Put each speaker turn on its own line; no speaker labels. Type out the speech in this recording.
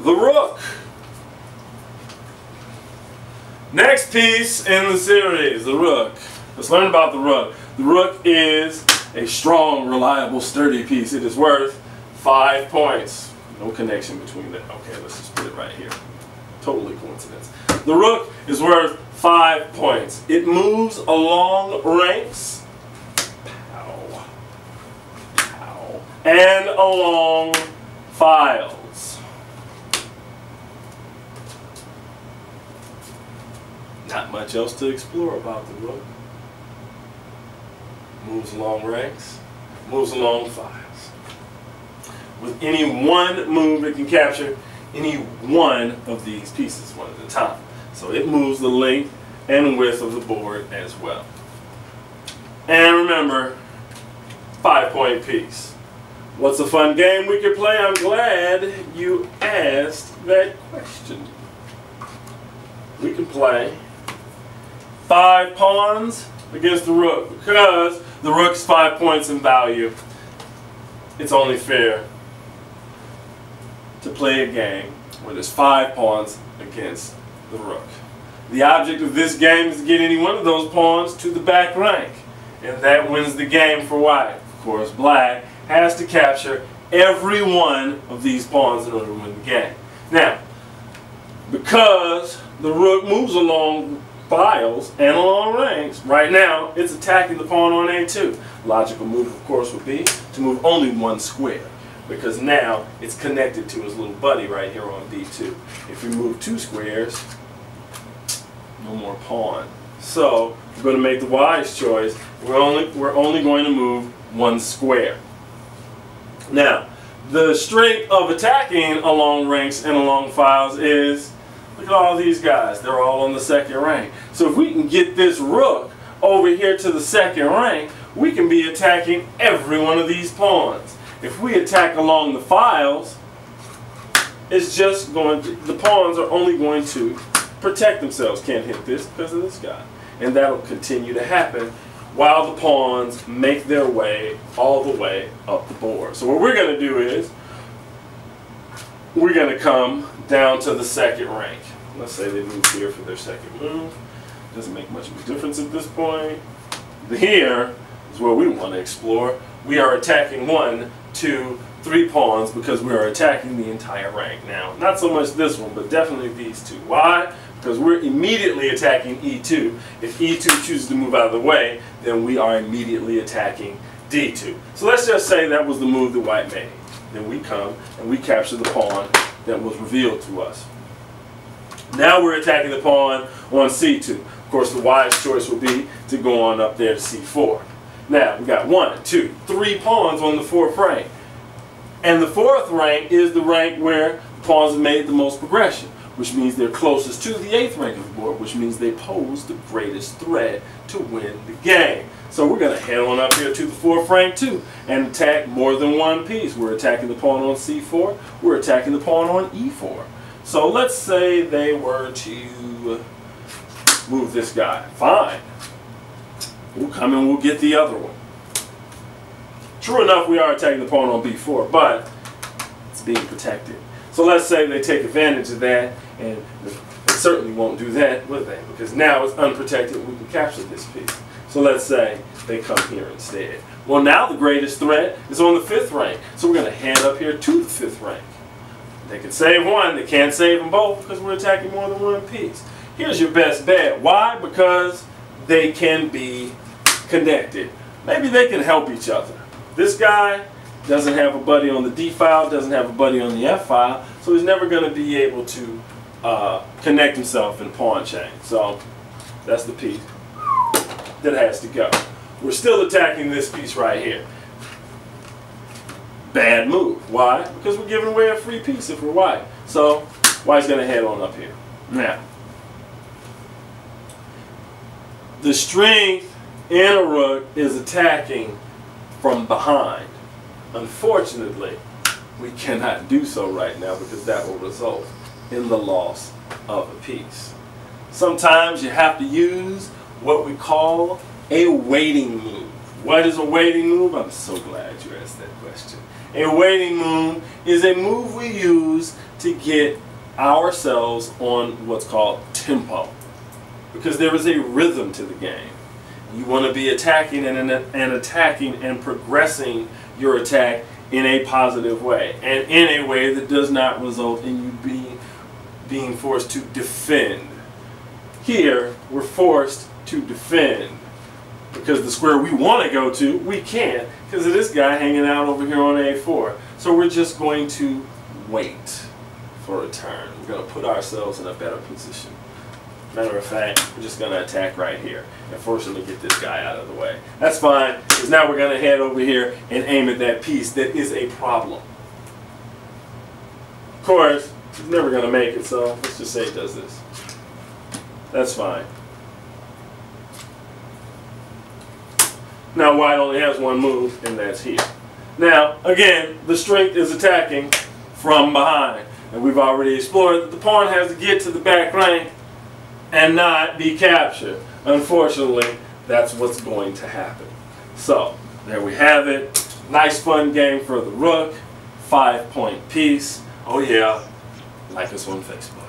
the rook. Next piece in the series, the rook. Let's learn about the rook. The rook is a strong, reliable, sturdy piece. It is worth 5 points. No connection between that. Okay, let's just put it right here. Totally coincidence. The rook is worth 5 points. It moves along ranks. Pow. Pow. And along files. Not much else to explore about the rook. Moves along ranks, moves along files. With any one move, it can capture any one of these pieces one at a time. So it moves the length and width of the board as well. And remember, 5-point piece. What's a fun game we could play? I'm glad you asked that question. We can play 5 pawns against the rook. Because the rook's 5 points in value, it's only fair to play a game where there's 5 pawns against the rook. The object of this game is to get any one of those pawns to the back rank. And that wins the game for white. Of course, black has to capture every one of these pawns in order to win the game. Now, because the rook moves along files and along ranks, right now it's attacking the pawn on A2. Logical move, of course, would be to move only 1 square, because now it's connected to his little buddy right here on B2. If we move 2 squares, no more pawn. So we're going to make the wise choice. We're only going to move 1 square. Now, the strength of attacking along ranks and along files is, look at all these guys. They're all on the 2nd rank. So if we can get this rook over here to the 2nd rank, we can be attacking every one of these pawns. If we attack along the files, it's just going to, the pawns are only going to protect themselves. Can't hit this because of this guy. And that'll continue to happen while the pawns make their way all the way up the board. So what we're going to do is, we're going to come down to the 2nd rank. Let's say they move here for their 2nd move. Doesn't make much of a difference at this point. Here is where we want to explore. We are attacking 1, 2, 3 pawns because we are attacking the entire rank now. Not so much this one, but definitely these 2. Why? Because we're immediately attacking E2. If E2 chooses to move out of the way, then we are immediately attacking D2. So let's just say that was the move that white made. Then we come and we capture the pawn that was revealed to us. Now we're attacking the pawn on C2. Of course, the wise choice would be to go on up there to C4. Now, we got 1, 2, 3 pawns on the 4th rank. And the 4th rank is the rank where the pawns have made the most progression, which means they're closest to the 8th rank of the board, which means they pose the greatest threat to win the game. So we're going to head on up here to the 4th rank too and attack more than 1 piece. We're attacking the pawn on C4. We're attacking the pawn on E4. So let's say they were to move this guy. Fine. We'll come and we'll get the other one. True enough, we are attacking the pawn on B4, but it's being protected. So let's say they take advantage of that, and they certainly won't do that, will they? Because now it's unprotected, we can capture this piece. So let's say they come here instead. Well, now the greatest threat is on the 5th rank. So we're going to head up here to the 5th rank. They can save 1, they can't save them both because we're attacking more than 1 piece. Here's your best bet. Why? Because they can be connected. Maybe they can help each other. This guy doesn't have a buddy on the D file, doesn't have a buddy on the F file, so he's never going to be able to connect himself in pawn chain. So that's the piece that has to go. We're still attacking this piece right here. Bad move. Why? Because we're giving away a free piece if we're white. So white's going to head on up here. Now, the strength in a rook is attacking from behind. Unfortunately, we cannot do so right now because that will result in the loss of a piece. Sometimes you have to use what we call a waiting move. What is a waiting move? I'm so glad you asked that question. A waiting move is a move we use to get ourselves on what's called tempo, because there is a rhythm to the game. You want to be attacking and progressing your attack in a positive way, and in a way that does not result in you being forced to defend. Here, we're forced to defend because the square we want to go to, we can't because of this guy hanging out over here on A4. So we're just going to wait for a turn. We're going to put ourselves in a better position. Matter of fact, we're just going to attack right here and fortunately get this guy out of the way. That's fine, because now we're going to head over here and aim at that piece that is a problem. Of course, he's never going to make it, so let's just say it does this. That's fine. Now white only has one move, and that's here. Now, again, the strength is attacking from behind. And we've already explored that the pawn has to get to the back rank and not be captured. Unfortunately, that's what's going to happen. So, there we have it. Nice fun game for the rook. 5-point piece. Oh yeah, like us on Facebook.